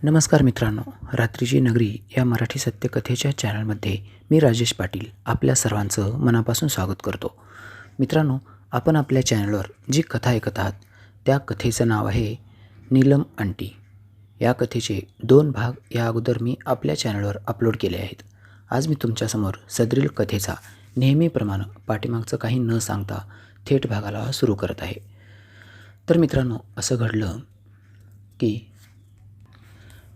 नमस्कार मित्रांनो, रात्रीची नगरी या मराठी सत्यकथेच्या चॅनलमध्ये मी राजेश पाटील आपल्या सर्वांचं मनापासून स्वागत करतो. मित्रांनो, आपण आपल्या चॅनलवर जी कथा ऐकत आहात त्या कथेचं नाव आहे नीलम आंटी. या कथेचे 2 भाग या अगोदर मी आपल्या चॅनलवर अपलोड केले आहेत. आज मी तुमच्यासमोर सदरील कथेचा नेहमीप्रमाणे पाठीमागचं काही न सांगता थेट भागाला सुरू करत आहे. तर मित्रांनो, असं घडलं की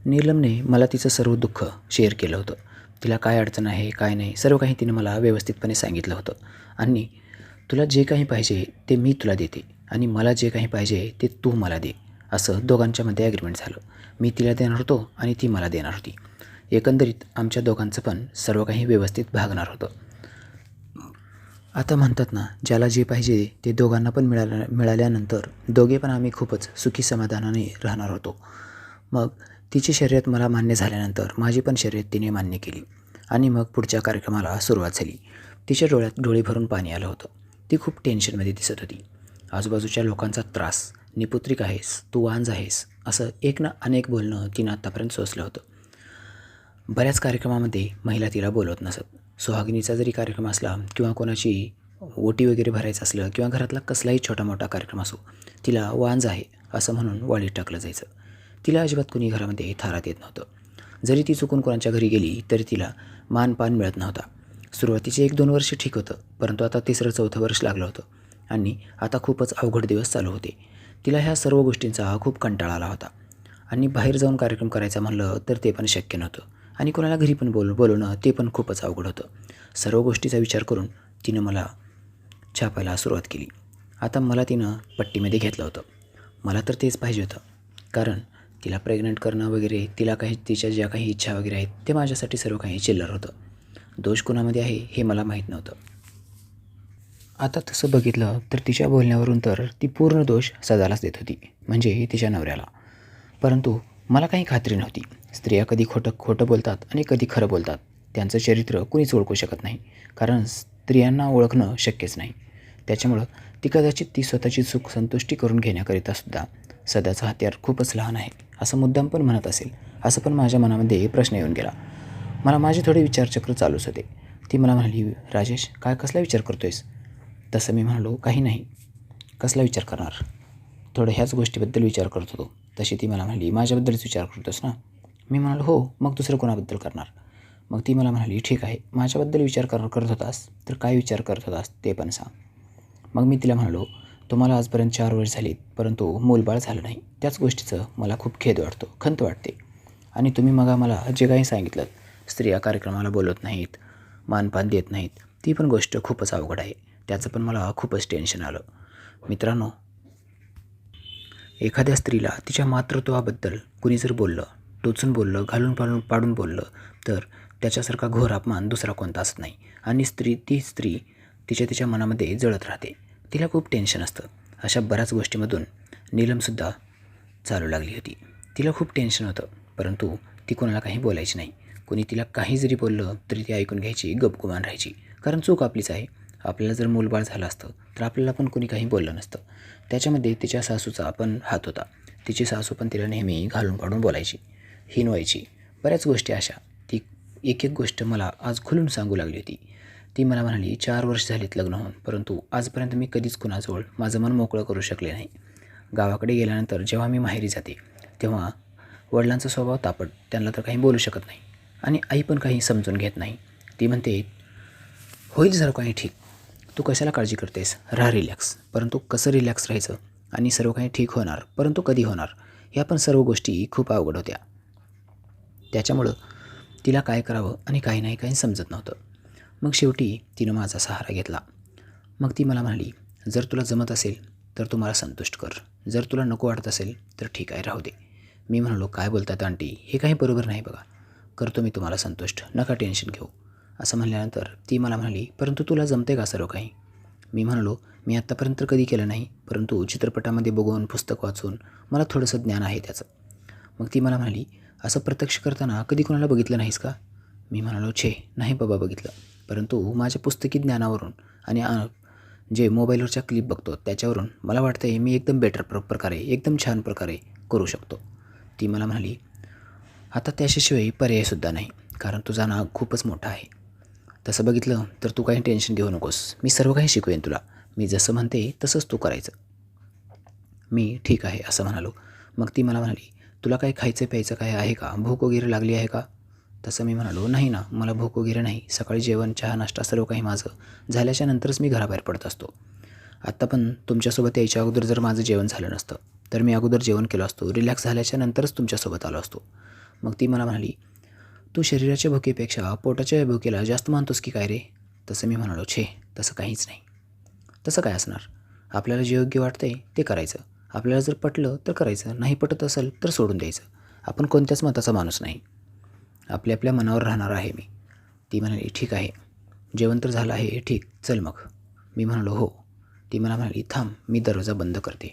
नीलमने मला तिचं सर्व दुःख शेअर केलं होतं. तिला काय अडचण आहे, काय नाही, सर्व काही तिने मला व्यवस्थितपणे सांगितलं होतं. आणि तुला जे काही पाहिजे ते मी तुला देते आणि मला जे काही पाहिजे ते तू मला दे, असं दोघांच्यामध्ये ॲग्रीमेंट झालं. मी तिला देणार होतो आणि ती मला देणार होती. एकंदरीत आमच्या दोघांचं पण सर्व काही व्यवस्थित भागणार होतं. आता म्हणतात ना, ज्याला जे पाहिजे ते दोघांना पण मिळाल्यानंतर दोघे पण आम्ही खूपच सुखी समाधानाने राहणार होतो. मग तिची शर्यत मला मान्य झाल्यानंतर माझी पण शर्यत तिने मान्य केली आणि मग पुढच्या कार्यक्रमाला सुरुवात झाली. तिच्या डोळ्यात डोळे भरून पाणी आलं होतं. ती खूप टेन्शनमध्ये दिसत होती. आजूबाजूच्या लोकांचा त्रास, निपुत्रिक आहेस, तू वांज आहेस, असं एक ना अनेक बोलणं तिनं आत्तापर्यंत सोसलं होतं. बऱ्याच कार्यक्रमामध्ये महिला तिला बोलवत नसत. सुहागिनीचा जरी कार्यक्रम असला किंवा कोणाची ओटी वगैरे भरायचं असलं किंवा घरातला कसलाही छोटा मोठा कार्यक्रम असो, तिला वांज आहे असं म्हणून वाळीत टाकलं जायचं. तिला अजिबात कुणी घरामध्ये थारात येत नव्हतं. जरी ती चुकून कोणाच्या घरी गेली तरी तिला मानपान मिळत नव्हता. सुरुवातीचे 1-2 वर्ष ठीक होतं, परंतु आता 3रं-4थं वर्ष लागलं होतं आणि आता खूपच अवघड दिवस चालू होते. तिला ह्या सर्व गोष्टींचा खूप कंटाळा आला होता आणि बाहेर जाऊन कार्यक्रम करायचा म्हणलं तर ते पण शक्य नव्हतं आणि कोणाला घरी पण बोलवणं ते पण खूपच अवघड होतं. सर्व गोष्टीचा विचार करून तिनं मला छापायला सुरुवात केली. आता मला तिनं पट्टीमध्ये घेतलं होतं. मला तर तेच पाहिजे होतं, कारण तिला प्रेग्नंट करणं वगैरे, तिला काही तिच्या ज्या काही इच्छा वगैरे आहेत ते माझ्यासाठी सर्व काही चिल्लर होतं. दोष कोणामध्ये आहे हे मला माहीत नव्हतं. आता तसं बघितलं तर तिच्या बोलण्यावरून तर ती पूर्ण दोष सदालाच देत होती, म्हणजे तिच्या नवऱ्याला. परंतु मला काही खात्री नव्हती. स्त्रिया कधी खोटं बोलतात आणि कधी खरं बोलतात. त्यांचं चरित्र कुणीच ओळखू शकत नाही, कारण स्त्रियांना ओळखणं शक्यच नाही. त्याच्यामुळं ती कदाचित ती स्वतःची सुख संतुष्टी करून घेण्याकरितासुद्धा सदाचं हत्यार खूपच लहान आहे असं मुद्दाम पण म्हणत असेल, असं पण माझ्या मनामध्ये प्रश्न येऊन गेला. मला माझे थोडे विचारचक्र चालूच होते. ती मला म्हणाली, राजेश काय कसला विचार करतोयस? तसं मी म्हणालो, काही नाही. कसला विचार करणार? थोडं ह्याच गोष्टीबद्दल विचार करत होतो. तशी ती मला म्हणाली, माझ्याबद्दलच विचार करतोस ना? मी म्हणालो, हो, मग दुसरं कोणाबद्दल करणार? मग ती मला म्हणाली, ठीक आहे, माझ्याबद्दल विचार करत होतास तर काय विचार करत होतास ते पण सांग. मग मी तिला म्हणालो, तुम्हाला आजपर्यंत 4 वर्ष झालीत परंतु मूलबाळ झालं नाही. त्याच गोष्टीचं मला खूप खेद वाटतो, खंत वाटते. आणि तुम्ही मग मला जे काही सांगितलं, स्त्रिया कार्यक्रमाला बोलवत नाहीत, मानपान देत नाहीत, ती पण गोष्ट खूपच अवघड आहे. त्याचं पण मला खूपच टेन्शन आलं. मित्रांनो, एखाद्या स्त्रीला तिच्या मातृत्वाबद्दल कुणी जर बोललं, टोचून बोललं, घालून पाडून बोललं तर त्याच्यासारखा घोर अपमान दुसरा कोणताच नाही. आणि ती स्त्री तिच्या मनामध्ये जळत राहते. तिला खूप टेन्शन असतं. अशा बऱ्याच गोष्टीमधून नीलमसुद्धा चालू लागली होती. तिला खूप टेन्शन होतं, परंतु ती कोणाला काही बोलायची नाही. कोणी तिला काही जरी बोललं तरी ती ऐकून घ्यायची, गपगुमान राहायची, कारण चूक आपलीच आहे. आपल्याला जर मूलबाळ झालं असतं तर आपल्याला पण कोणी काही बोललं नसतं. त्याच्यामध्ये तिच्या सासूचा पण हात होता. तिची सासू पण तिला नेहमी घालून पाडून बोलायची, हिनवायची, बऱ्याच गोष्टी अशा. ती एक गोष्ट मला आज खुलून सांगू लागली होती. ती मला म्हणाली, 4 वर्ष झालीत लग्न होऊन, परंतु आजपर्यंत मी कधीच कुणाजवळ माझं मन मोकळं करू शकले नाही. गावाकडे गेल्यानंतर जेव्हा मी माहेरी जाते तेव्हा वडिलांचा स्वभाव तापट, त्यांना तर काही बोलू शकत नाही आणि आई पण काही समजून घेत नाही. ती म्हणते, होईल सर्व काही ठीक, तू कशाला काळजी करतेस, राहा रिलॅक्स. परंतु कसं रिलॅक्स राहायचं आणि सर्व काही ठीक होणार, परंतु कधी होणार, ह्या पण सर्व गोष्टी खूप अवघड होत्या. त्याच्यामुळं तिला काय करावं आणि काही नाही काही समजत नव्हतं. मग शेवटी तिनं माझा सहारा घेतला. मग ती मला म्हणाली, जर तुला जमत असेल तर तू मला संतुष्ट कर, जर तुला नको वाटत असेल तर ठीक आहे, राहू दे. मी म्हणालो, काय बोलतात आंटी, हे काही बरोबर नाही बघा, करतो मी तुम्हाला संतुष्ट, नका टेन्शन घेऊ. असं म्हणल्यानंतर ती मला म्हणाली, परंतु तुला जमते का सर्व काही? मी म्हणालो, मी आत्तापर्यंत कधी केलं नाही, परंतु चित्रपटामध्ये बघून, पुस्तक वाचून मला थोडंसं ज्ञान आहे त्याचं. मग ती मला म्हणाली, असं प्रत्यक्ष करताना कधी कोणाला बघितलं नाहीस का? मी म्हणालो, छे नाही बाबा बघितलं, परंतु माझ्या पुस्तकी ज्ञानावरून आणि जे मोबाईलवरच्या क्लिप बघतो त्याच्यावरून मला वाटतं आहे मी एकदम बेटर प्रकारे, एकदम छान प्रकारे करू शकतो. ती मला म्हणाली, आता त्याच्याशिवाय पर्यायसुद्धा नाही, कारण तुझा नाग खूपच मोठा आहे. तसं बघितलं तर तू काही टेन्शन घेऊ नकोस, मी सर्व काही शिकवेन तुला. मी जसं म्हणते तसंच तू करायचं. मी ठीक आहे असं म्हणालो. मग ती मला म्हणाली, तुला काही खायचं प्यायचं काय आहे का? भूक वगैरे लागली आहे का? तसं मी म्हणालो, नाही ना, मला भूक वगैरे नाही. सकाळी जेवण, चहा, नाश्ता सर्व काही माझं झाल्याच्या नंतरच मी घराबाहेर पडत असतो. आत्ता पण तुमच्यासोबत यायच्या अगोदर जर माझं जेवण झालं नसतं तर मी अगोदर जेवण केलं असतो, रिलॅक्स झाल्याच्या नंतरच तुमच्यासोबत आलो असतो. मग ती मला म्हणाली, तू शरीराच्या भुकेपेक्षा पोटाच्या भुकेला जास्त मानतोस की काय रे? तसं मी म्हणालो, छे, तसं काहीच नाही. तसं काय असणार? आपल्याला जे योग्य वाटतंय ते करायचं. आपल्याला जर पटलं तर करायचं, नाही पटत असेल तर सोडून द्यायचं. आपण कोणत्याच मताचा माणूस नाही. आपल्या आपल्या मनावर राहणार आहे मी. ती म्हणाली, ठीक आहे, जेवण तर झालं आहे, ठीक, चल मग. मी म्हणालो, हो. ती मला म्हणाली, थांब, मी दरवाजा बंद करते.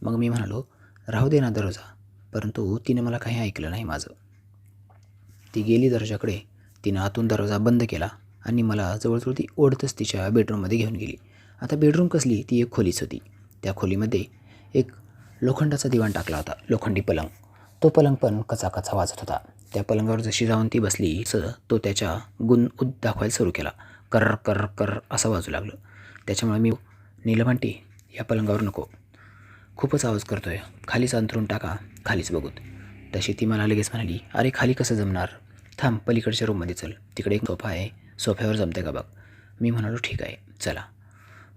मग मी म्हणालो, राहू दे ना दरवाजा. परंतु तिने मला काही ऐकलं नाही माझं. ती गेली दरवाजाकडे. तिनं आतून दरवाजा बंद केला आणि मला जवळजवळ ती ओढतच तिच्या बेडरूममध्ये घेऊन गेली. आता बेडरूम कसली, ती एक खोलीच होती. त्या खोलीमध्ये एक लोखंडाचा दिवाण टाकला होता, लोखंडी पलंग. तो पलंग पण कचाकचा वाजत होता. त्या पलंगावर जशी जाऊन ती बसली तसं तो त्याच्या गुण दाखवायला सुरू केला. कर्र कर्र कर्र असं वाजू लागलं. त्याच्यामुळे मी, नीलम आंटी, या पलंगावर नको, खूपच आवाज करतोय, खालीच अंथरून टाका, खालीच बघूत. तशी ती मला लगेच म्हणाली, अरे खाली कसं जमणार, थांब पलीकडच्या रूममध्ये चल, तिकडे एक सोफा आहे, सोफ्यावर जमते का बघ. मी म्हणालो, ठीक आहे, चला.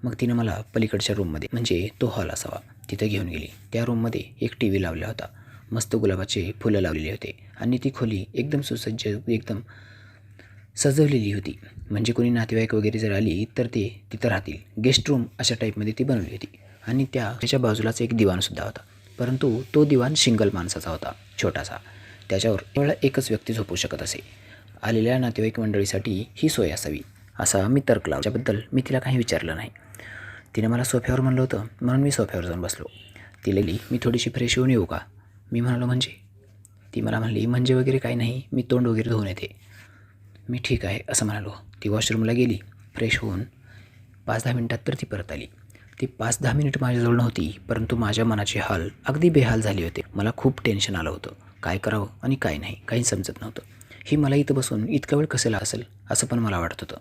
मग तिनं मला पलीकडच्या रूममध्ये, म्हणजे तो हॉल असावा, तिथं घेऊन गेली. त्या रूममध्ये एक टी व्ही लावला होता, मस्त गुलाबाचे फुलं लावलेली होते आणि ती खोली एकदम सुसज्ज, एकदम सजवलेली होती. म्हणजे कोणी नातेवाईक वगैरे जर आली तर ते तिथं राहतील, गेस्ट रूम अशा टाईपमध्ये ती बनवली होती. आणि त्याच्या बाजूलाच एक दिवाणसुद्धा होता, परंतु तो दिवाण सिंगल माणसाचा होता, छोटासा. त्याच्यावर केवळ एकच व्यक्ती झोपू शकत असे. आलेल्या नातेवाईक मंडळीसाठी ही सोय असावी असा मी तर्क लावला. त्याबद्दल मी तिला काही विचारलं नाही. तिने मला सोफ्यावर म्हणलं होतं म्हणून मी सोफ्यावर जाऊन बसलो. ती लागली, मी थोडीशी फ्रेश होऊन येऊ का? मी म्हणालो, म्हणजे? ती मला म्हणली, म्हणजे वगैरे काही नाही, मी तोंड वगैरे धुवून येते. मी ठीक आहे असं म्हणालो. ती वॉशरूमला गेली, फ्रेश होऊन 5-10 मिनिटात तर ती परत आली. ती 5-10 मिनिट माझ्याजवळ नव्हती, परंतु माझ्या मनाचे हाल अगदी बेहाल झाले होते. मला खूप टेन्शन आलं होतं, काय करावं आणि काय नाही, काही समजत नव्हतं. ही मला इथं बसून इतका वेळ कसेला असेल असं पण मला वाटत होतं.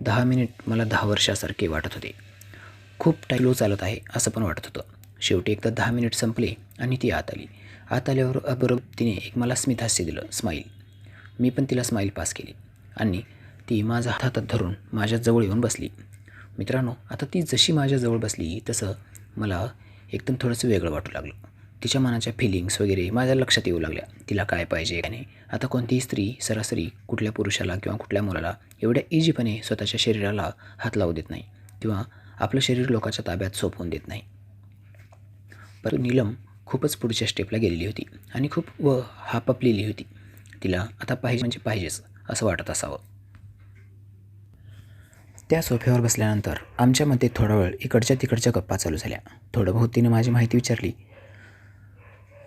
10 मिनिट मला 10 वर्षासारखे वाटत होते. खूप टाईलो चालत आहे असं पण वाटत होतं. शेवटी एकदा 10 मिनिट संपले आणि ती आत आली. आत आल्यावर बरोबर तिने एक मला स्मितहास्य दिलं, स्माईल. मी पण तिला स्माईल पास केली आणि ती माझा हातात धरून माझ्या जवळ येऊन बसली. मित्रांनो, आता ती जशी माझ्याजवळ बसली तसं मला एकदम थोडंसं वेगळं वाटू लागलं. तिच्या मनाच्या फिलिंग्स वगैरे माझ्या लक्षात येऊ लागल्या. तिला काय पाहिजे काय नाही. आता कोणतीही स्त्री सरासरी कुठल्या पुरुषाला किंवा कुठल्या मुलाला एवढ्या इझीपणे स्वतःच्या शरीराला हात लावू देत नाही किंवा आपलं शरीर लोकांच्या ताब्यात सोपवून देत नाही. परंतु नीलम खूपच पुढच्या स्टेपला गेलेली होती आणि खूप हापापलेली होती. तिला आता पाहिजे म्हणजे पाहिजेच असं वाटत असावं. त्या सोफ्यावर बसल्यानंतर आमच्यामध्ये थोडा वेळ इकडच्या तिकडच्या गप्पा चालू झाल्या. थोडं बहुत तिने माझी माहिती विचारली.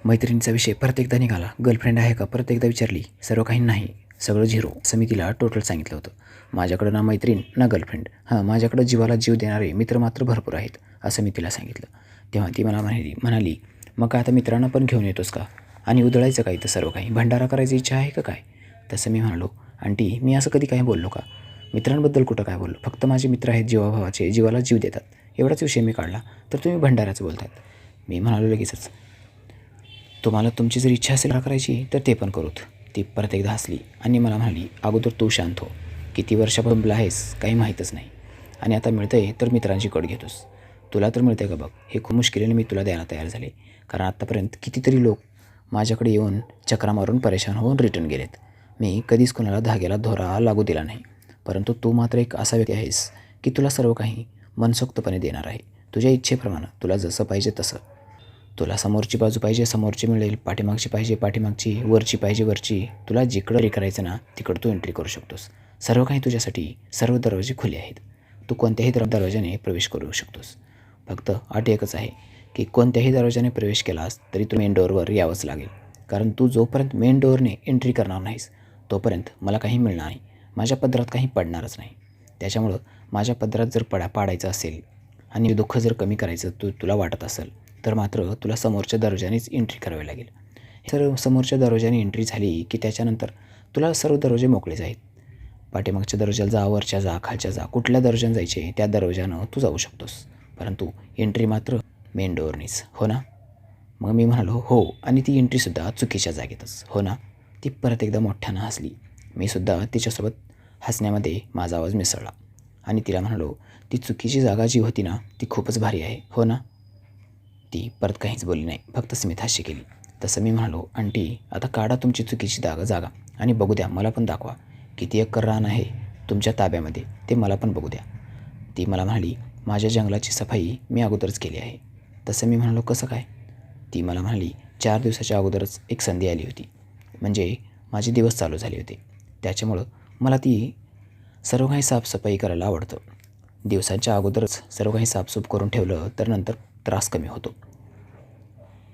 मैत्रिणीचा विषय परत एकदा निघाला. गर्लफ्रेंड आहे का परत एकदा विचारली. सर्व काही नाही, सगळं झिरो असं मी तिला टोटल सांगितलं होतं. माझ्याकडं ना मैत्रीण ना गर्लफ्रेंड, हां माझ्याकडं जीवाला जीव देणारे मित्र मात्र भरपूर आहेत असं मी तिला सांगितलं. तेव्हा ती मला म्हणाली, मग काय आता मित्रांना पण घेऊन येतोस का? आणि उधळायचं काय तर सर्व काही, भंडारा करायची इच्छा आहे का काय? तसं मी म्हणालो, आंटी मी असं कधी काही बोललो का? मित्रांबद्दल कुठं काय बोललो? फक्त माझे मित्र आहेत जीवाभावाचे, जीवाला जीव देतात, एवढाच विषय मी काढला तर तुम्ही भंडाऱ्याचं बोलतात. मी म्हणालो लगेचच, तुम्हाला तुमची जर इच्छा असेल करायची तर ते पण करूत. ती परत एकदा हसली आणि मला म्हणाली, अगोदर तू शांत हो, किती वर्षापासून आहेस काही माहीतच नाही आणि आता मिळतंय तर मित्रांची कड घेतोस. तुला तर मिळतंय का बघ, हे खूप मुश्किलीने मी तुला द्यायला तयार झाले, कारण आत्तापर्यंत कितीतरी लोक माझ्याकडे येऊन चक्रा मारून परेशान होऊन रिटर्न गेलेत. मी कधीच कोणाला धाग्याला दोरा लागू दिला नाही, परंतु तू मात्र एक असा व्यक्ती आहेस की तुला सर्व काही मनसोक्तपणे देणार आहे, तुझ्या इच्छेप्रमाणे, तुला जसं पाहिजे तसं. तुला समोरची बाजू पाहिजे समोरची मिळेल, पाठीमागची पाहिजे पाठीमागची, वरची पाहिजे वरची. तुला जिकडं करायचं ना तिकडं तू एंट्री करू शकतोस. सर्व काही तुझ्यासाठी, सर्व दरवाजे खुले आहेत. तू कोणत्याही दरवाजाने प्रवेश करू शकतोस. फक्त अट एकच आहे की कोणत्याही दरवाजाने प्रवेश केलास तरी तू मेन डोअरवर यावंच लागेल, कारण तू जोपर्यंत मेन डोअरने एंट्री करणार नाहीस तोपर्यंत मला काही मिळणार नाही, माझ्या पदरात काही पडणारच नाही. त्याच्यामुळं माझ्या पदरात जर पाडायचं असेल आणि दुःख जर कमी करायचं तुला वाटत असेल तर मात्र तुला समोरच्या दरवाजानेच एंट्री करावी लागेल. सर्व समोरच्या दरवाजाने एंट्री झाली की त्याच्यानंतर तुला सर्व दरवाजे मोकळे जाईल. पाठीमागच्या दरवाजाला जा, वरच्या जा, खालच्या जा, कुठल्या दरवाजानं जायचे त्या दरवाजानं तू जाऊ शकतोस, परंतु एंट्री मात्र मेन डोअरनीच, हो ना? मग मी म्हणालो हो, आणि ती एंट्रीसुद्धा चुकीच्या जागेतच, हो ना? ती परत एकदा मोठ्यानं हसली. मी सुद्धा तिच्यासोबत हसण्यामध्ये माझा आवाज मिसळला आणि तिला म्हणालो, ती चुकीची जागा जी होती ना ती खूपच भारी आहे, हो ना? ती परत काहीच बोलली नाही, फक्त स्मितहास्य केली. तसं मी म्हणालो, आंटी आता काढा तुमची चुकीची जागा आणि बघू द्या, मला पण दाखवा किती एकर रान आहे तुमच्या ताब्यामध्ये, ते मला पण बघू द्या. ती मला म्हणाली, माझ्या जंगलाची सफाई मी अगोदरच केली आहे. तसं मी म्हणालो, कसं काय? ती मला म्हणाली, 4 दिवसाच्या अगोदरच एक संधी आली होती, म्हणजे माझे दिवस चालू झाले होते, त्याच्यामुळं मला ती सर्व काही साफसफाई करायला आवडतं. दिवसांच्या अगोदरच सर्व काही साफसूफ करून ठेवलं तर नंतर त्रास कमी होतो,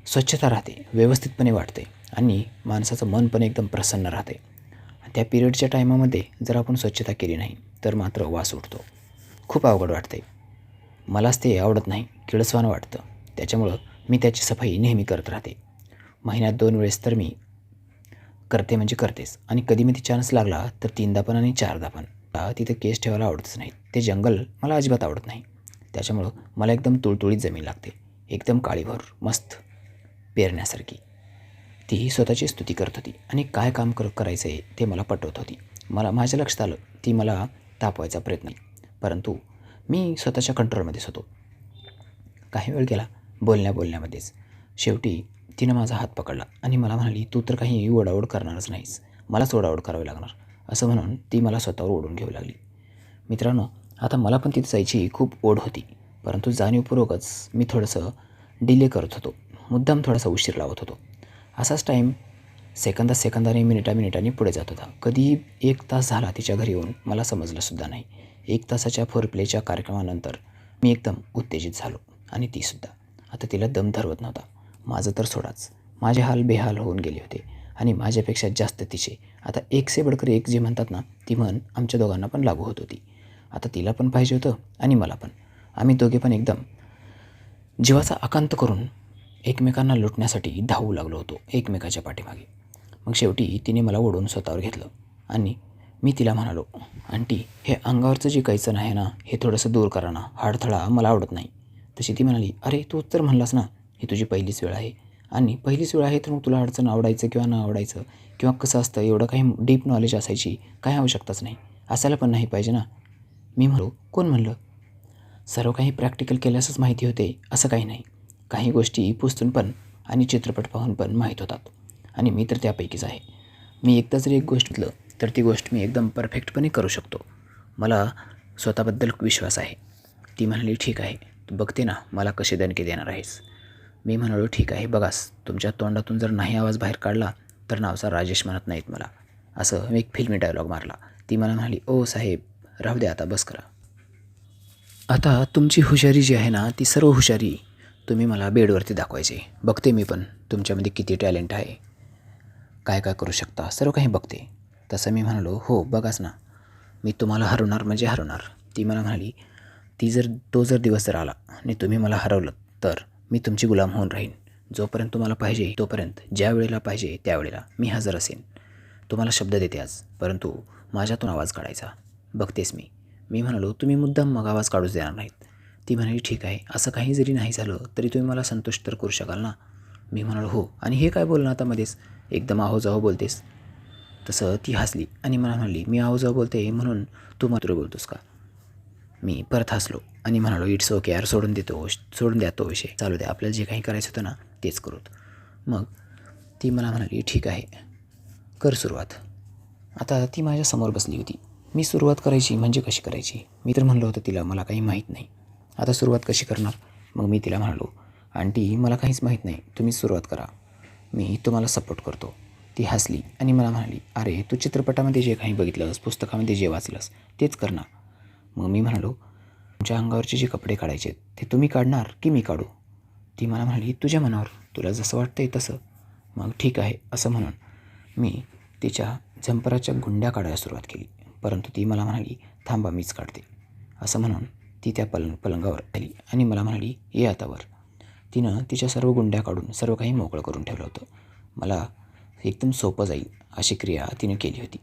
स्वच्छता राहते, व्यवस्थितपणे वाटते आणि माणसाचं मन पण एकदम प्रसन्न राहते. त्या पिरियडच्या टायमामध्ये जर आपण स्वच्छता केली नाही तर मात्र वास उठतो, खूप अवघड वाटते. मलाच ते आवडत नाही, किळसवाणं वाटतं. त्याच्यामुळं मी त्याची सफाई नेहमी करत राहते. महिन्यात 2 वेळेस तर मी करते म्हणजे करतेच, आणि कधीमध्ये चान्स लागला तर 3दा पण आणि 4दा पण. तिथं केस ठेवायला आवडतच नाही. ते जंगल मला अजिबात आवडत नाही. त्याच्यामुळं मला एकदम तुळतुळीत जमीन लागते, एकदम काळीभोर मस्त पेरण्यासारखी. ती स्वतःची स्तुती करत होती आणि काय काम करायचं आहे ते मला पटवत होती. माझ्या लक्षात आलं ती मला तापवायचा प्रयत्न, परंतु मी स्वतःच्या कंट्रोलमध्येच होतो. काही वेळ गेला बोलण्यामध्येच. शेवटी तिनं माझा हात पकडला आणि मला म्हणाली, तू तर काही ओढाओढ करणारच नाहीस, मलाच ओढाओढ करावी लागणार, असं म्हणून ती मला स्वतःवर ओढून घेऊ लागली. मित्रांनो, आता मला पण तिथे जायची खूप ओढ होती, परंतु जाणीवपूर्वकच मी थोडंसं डिले करत होतो, मुद्दाम थोडासा उशीर लावत होतो. असाच टाईम सेकंदाने मिनिटांनी पुढे जात होता. कधी 1 तास झाला तिच्या घरी येऊन मला समजलंसुद्धा नाही. 1 तासाच्या फोरप्लेच्या कार्यक्रमानंतर मी एकदम उत्तेजित झालो आणि तीसुद्धा. आता तिला दम धरवत नव्हता. माझं तर सोडाच, माझे हाल बेहाल होऊन गेले होते आणि माझ्यापेक्षा जास्त तिचे. आता एक से बडकर एक जे म्हणतात ना, ती म्हण आमच्या दोघांना पण लागू होत होती. आता तिला पण पाहिजे होतं आणि मला पण. आम्ही दोघे पण एकदम जीवाचा आकांत करून एकमेकांना लुटण्यासाठी धावू लागलो होतो एकमेकाच्या पाठीमागे. मग शेवटी तिने मला ओढून स्वतःवर घेतलं आणि मी तिला म्हणालो, आंटी हे अंगावरचं जे कैचण आहे ना, हे थोडंसं दूर करा ना, हाडथळा मला आवडत नाही. तशी ती म्हणाली, अरे तू तर म्हणलास ना ही तुझी पहिलीच वेळ आहे, आणि पहिलीच वेळ आहे तर मग तुला अडचण आवडायचं किंवा न आवडायचं किंवा कसं असतं एवढं काही डीप नॉलेज असायची काय आवश्यकताच नाही, असायला पण नाही पाहिजे ना. मी म्हणलो, कोण म्हणलं? सर्व काही प्रॅक्टिकल केल्यासच माहिती होते असं काही नाही. काही गोष्टी पुस्तून पण आणि चित्रपट पाहून पण माहीत होतात, आणि मी तर त्यापैकीच आहे. मी एकदा जर एक गोष्ट घेतलं तर ती गोष्ट मी एकदम परफेक्टपणे करू शकतो. मला स्वतःबद्दल विश्वास आहे. ती म्हणाली, ठीक आहे, तू बघते ना मला कसे दणके देणार आहेस. मी म्हणालो, ठीक आहे, बघास तुमच्या तोंडातून जर नाही आवाज बाहेर काढला तर नावचा राजेश म्हणत नाहीत मला, असं मी एक फिल्मी डायलॉग मारला. ती मला म्हणाली, ओ साहेब राहू द्या आता, बस करा. आता तुमची हुशारी जी आहे ना, ती सर्व हुशारी तुम्ही मला बेडवरती दाखवायची. बघते मी पण तुमच्यामध्ये किती टॅलेंट आहे, काय काय करू शकता, सर्व काही बघते. तसं मी म्हणालो, हो बघाच ना, मी तुम्हाला हरवणार म्हणजे हरवणार. ती मला म्हणाली, तो जर दिवस जर आला आणि तुम्ही मला हरवलं तर मी तुमची गुलाम होऊन राहीन. जोपर्यंत तुम्हाला पाहिजे तोपर्यंत, ज्या वेळेला पाहिजे त्यावेळेला मी हजर असेन. तुम्हाला शब्द देते आज, परंतु माझ्यातून आवाज काढायचा. बघतेस मी म्हणालो, तुम्ही मुद्दाम मग आवाज काढूच देणार नाहीत. ती म्हणाली, ठीक आहे, असं काही जरी नाही झालं तरी तुम्ही मला संतुष्ट तर करू शकाल ना. मी म्हणालो, हो, आणि हे काय बोलणं आता मध्येच एकदम आहोजाहो बोलतेस. तसं ती हसली आणि मला म्हणाली, मी आहोजाहो बोलते म्हणून तू मात्र बोलतोस का? मी परत हसलो आणि म्हणालो, इट्स ओके यार, सोडून द्या तो विषय, चालू द्या, आपल्याला जे काही करायचं होतं ना तेच करूत. मग ती मला म्हणाली, ठीक आहे, कर सुरुवात. आता ती माझ्यासमोर बसली होती. मी सुरुवात करायची म्हणजे कशी करायची? मी तर म्हणलं होतं तिला मला काही माहीत नाही, आता सुरुवात कशी करणार? मग मी तिला म्हणालो, आंटी मला काहीच माहीत नाही, तुम्हीच सुरुवात करा, मी तुम्हाला सपोर्ट करतो. ती हसली आणि मला म्हणाली, अरे तू चित्रपटामध्ये जे काही बघितलंस, पुस्तकामध्ये जे वाचलंस तेच कर ना. मग मी म्हणालो, तुमच्या अंगावरचे जे कपडे काढायचे ते तुम्ही काढणार की मी काढू? ती मला म्हणाली, तुझ्या मनावर, तुला जसं वाटतं आहे तसं. मग ठीक आहे असं म्हणून मी तिच्या झंपराच्या गुंड्या काढायला सुरुवात केली, परंतु ती मला म्हणाली, थांबा मीच काढते. असं म्हणून ती त्या पलंगावर आली आणि मला म्हणाली, ये आता वर. तिनं तिच्या सर्व गुंड्या काढून सर्व काही मोकळं करून ठेवलं होतं. मला एकदम सोपं जाईल अशी क्रिया तिने केली होती.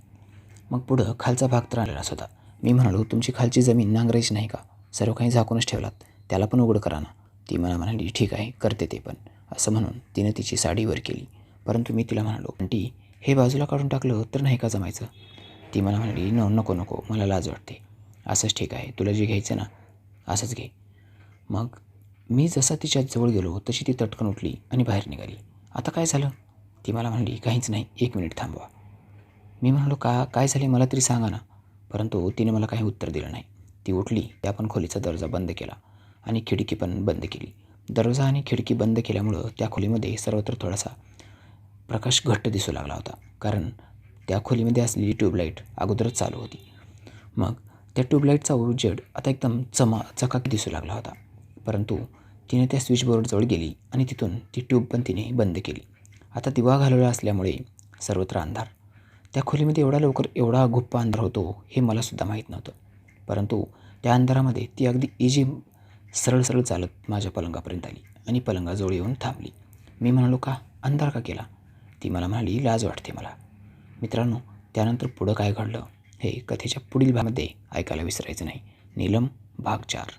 मग पुढं खालचा भाग तर आलेलाच होता. मी म्हणालो, तुमची खालची जमीन नांगरायची नाही का? सर्व काही झाकूनच ठेवलात, त्याला पण उघड करा ना. ती मला म्हणाली, ठीक आहे करते ते पण. असं म्हणून तिने तिची साडी वर केली. परंतु मी तिला म्हणालो, आंटी हे बाजूला काढून टाकलं तर नाही का जमायचं? ती मला म्हणाली, नको नको, मला लाज वाटते. असंच ठीक आहे, तुला जे घ्यायचं ना असंच घे. मग मी जसा तिच्या जवळ गेलो तशी ती तटकन उठली आणि बाहेर निघाली. आता काय झालं? ती मला म्हणाली, काहीच नाही, 1 मिनिट थांबवा. मी म्हणालो, काय झाले मला तरी सांगा ना. परंतु तिने मला काही उत्तर दिलं नाही. ती उठली, त्या पण खोलीचा दरवाजा बंद केला आणि खिडकी पण बंद केली. दरवाजा आणि खिडकी बंद केल्यामुळं त्या खोलीमध्ये सर्वत्र थोडासा प्रकाश घट्ट दिसू लागला होता, कारण त्या खोलीमध्ये असलेली ट्यूबलाईट अगोदरच चालू होती. मग त्या ट्यूबलाईटचा उजेड आता एकदम चकाकी दिसू लागला होता. परंतु तिने त्या स्विचबोर्डजवळ गेली आणि तिथून ती ट्यूब पण तिने बंद केली. आता दिवा घालवला असल्यामुळे सर्वत्र अंधार. त्या खोलीमध्ये एवढा लवकर एवढा गुप्पा अंधार होतो हे मलासुद्धा माहीत नव्हतं. परंतु त्या अंधारामध्ये ती अगदी इजी सरळ सरळ चालत माझ्या पलंगापर्यंत आली आणि पलंगाजवळ येऊन थांबली. मी म्हणालो, का अंधार का केला? ती मला म्हणाली, लाज वाटते मला. मित्रांनो, त्यानंतर पुढं काय घडलं हे कथेच्या पुढील भागामध्ये ऐकायला विसरायचं नाही. नीलम भाग 4.